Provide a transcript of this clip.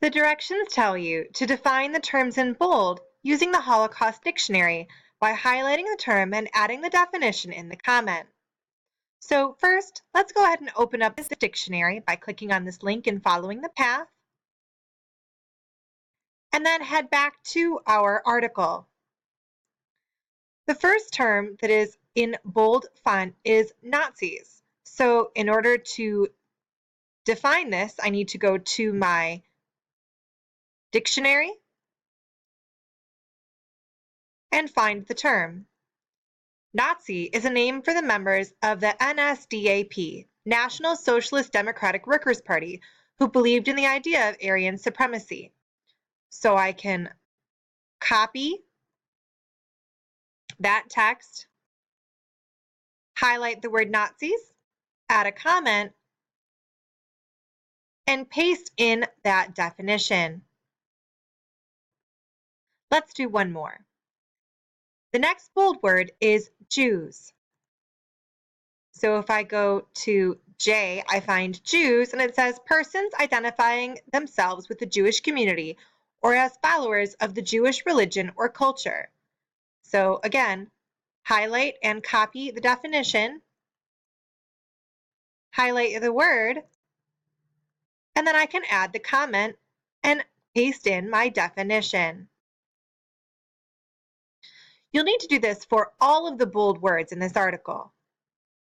The directions tell you to define the terms in bold using the Holocaust Dictionary by highlighting the term and adding the definition in the comment. So first, let's go ahead and open up this dictionary by clicking on this link and following the path, and then head back to our article. The first term that is in bold font is Nazis. So in order to define this, I need to go to my dictionary and find the term. Nazi is a name for the members of the NSDAP, National Socialist Democratic Workers' Party, who believed in the idea of Aryan supremacy. So I can copy that text, highlight the word Nazis, add a comment, and paste in that definition. Let's do one more. The next bold word is Jews. So if I go to J, I find Jews, and it says persons identifying themselves with the Jewish community or as followers of the Jewish religion or culture. So again, highlight and copy the definition, highlight the word, and then I can add the comment and paste in my definition. You'll need to do this for all of the bold words in this article.